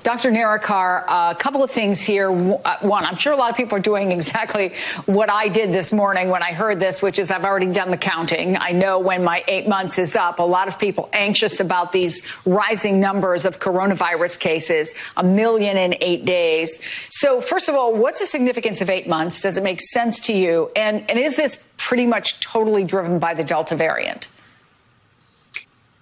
Dr. Nerurkar, a couple of things here. One, I'm sure a lot of people are doing exactly what I did this morning when I heard this, which is I've already done the counting. I know when my 8 months is up, a lot of people anxious about these rising numbers of coronavirus cases, 1 million in 8 days. So first of all, what's the significance of 8 months? Does it make sense to you? And is this pretty much totally driven by the Delta variant?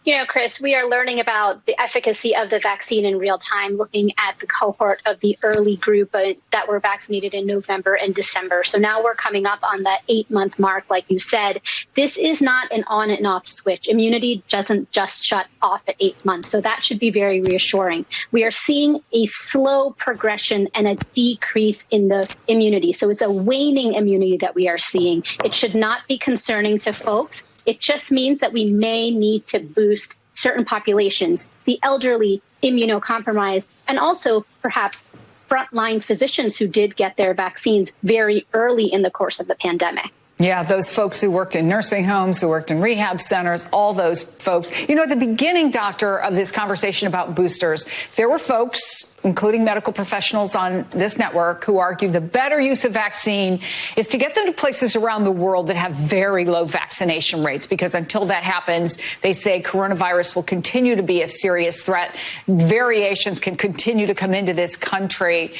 You know, Chris, we are learning about the efficacy of the vaccine in real time, looking at the cohort of the early group that were vaccinated in November and December. So now we're coming up on that 8-month mark, like you said. This is not an on and off switch. Immunity doesn't just shut off at 8 months. So that should be very reassuring. We are seeing a slow progression and a decrease in the immunity. So it's a waning immunity that we are seeing. It should not be concerning to folks. It just means that we may need to boost certain populations, the elderly, immunocompromised, and also perhaps frontline physicians who did get their vaccines very early in the course of the pandemic. Yeah, those folks who worked in nursing homes, who worked in rehab centers, all those folks. You know, at the beginning, doctor, of this conversation about boosters, there were folks, including medical professionals on this network, who argued the better use of vaccine is to get them to places around the world that have very low vaccination rates, because until that happens, they say coronavirus will continue to be a serious threat. Variations can continue to come into this country.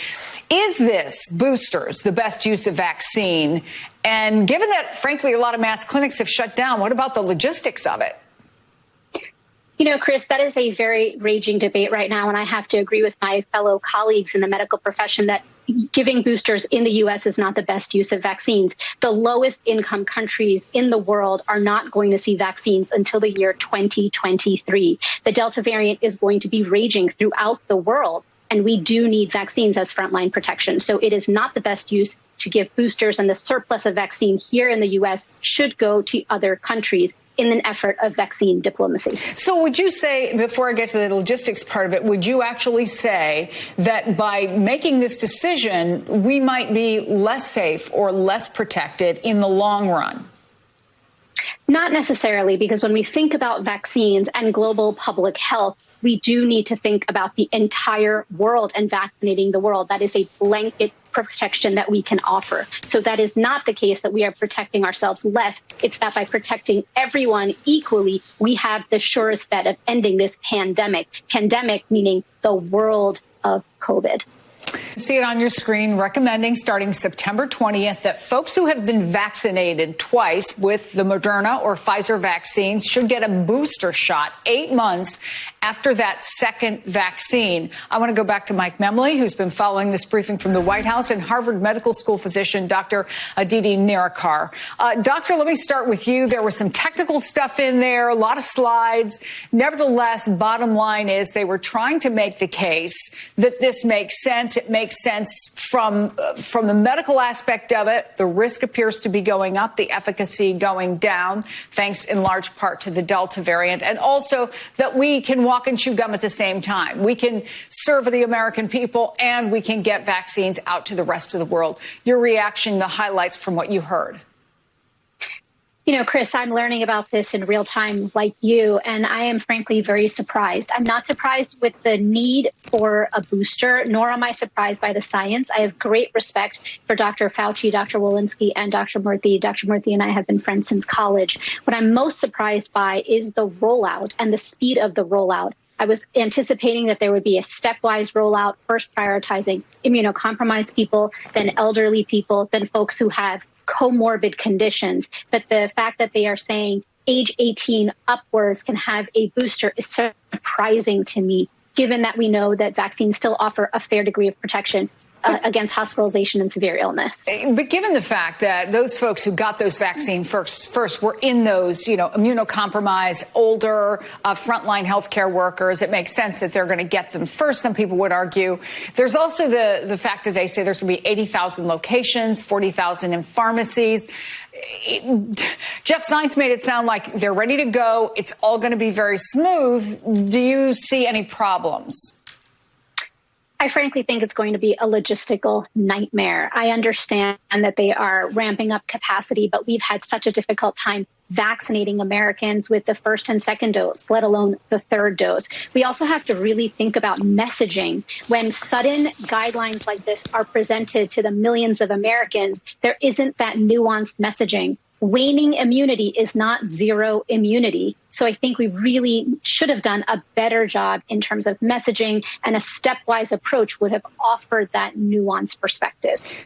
Is this boosters the best use of vaccine? And given that, frankly, a lot of mass clinics have shut down, what about the logistics of it? You know, Chris, that is a very raging debate right now, and I have to agree with my fellow colleagues in the medical profession that giving boosters in the U.S. is not the best use of vaccines. The lowest income countries in the world are not going to see vaccines until the year 2023. The Delta variant is going to be raging throughout the world, and we do need vaccines as frontline protection. So it is not the best use to give boosters, and the surplus of vaccine here in the U.S. should go to other countries in an effort of vaccine diplomacy. So would you say, before I get to the logistics part of it, would you actually say that by making this decision, we might be less safe or less protected in the long run? Not necessarily, because when we think about vaccines and global public health, we do need to think about the entire world and vaccinating the world. That is a blanket protection that we can offer. So that is not the case that we are protecting ourselves less. It's that by protecting everyone equally, we have the surest bet of ending this pandemic. Pandemic meaning the world of COVID. See it on your screen, recommending starting September 20th that folks who have been vaccinated twice with the Moderna or Pfizer vaccines should get a booster shot 8 months after that second vaccine. I want to go back to Mike Memley, who's been following this briefing from the White House, and Harvard Medical School physician Dr. Aditi Nerurkar. Doctor, let me start with you. There was some technical stuff in there, a lot of slides. Nevertheless, bottom line is they were trying to make the case that this makes sense. It makes sense from the medical aspect of it. The risk appears to be going up, the efficacy going down, thanks in large part to the Delta variant, and also that we can walk and chew gum at the same time. We can serve the American people and we can get vaccines out to the rest of the world. Your reaction, the highlights from what you heard. You know, Chris, I'm learning about this in real time like you, and I am frankly very surprised. I'm not surprised with the need for a booster, nor am I surprised by the science. I have great respect for Dr. Fauci, Dr. Walensky, and Dr. Murthy. Dr. Murthy and I have been friends since college. What I'm most surprised by is the rollout and the speed of the rollout. I was anticipating that there would be a stepwise rollout, first prioritizing immunocompromised people, then elderly people, then folks who have comorbid conditions. But the fact that they are saying age 18 upwards can have a booster is surprising to me, given that we know that vaccines still offer a fair degree of protection against hospitalization and severe illness. But given the fact that those folks who got those vaccines first were in those, immunocompromised, older, frontline healthcare workers, it makes sense that they're going to get them first. Some people would argue. There's also the fact that they say there's going to be 80,000 locations, 40,000 in pharmacies. Jeff Zients made it sound like they're ready to go. It's all going to be very smooth. Do you see any problems? I frankly think it's going to be a logistical nightmare. I understand that they are ramping up capacity, but we've had such a difficult time vaccinating Americans with the first and second dose, let alone the third dose. We also have to really think about messaging. When sudden guidelines like this are presented to the millions of Americans, there isn't that nuanced messaging. Waning immunity is not zero immunity. So I think we really should have done a better job in terms of messaging, and a stepwise approach would have offered that nuanced perspective.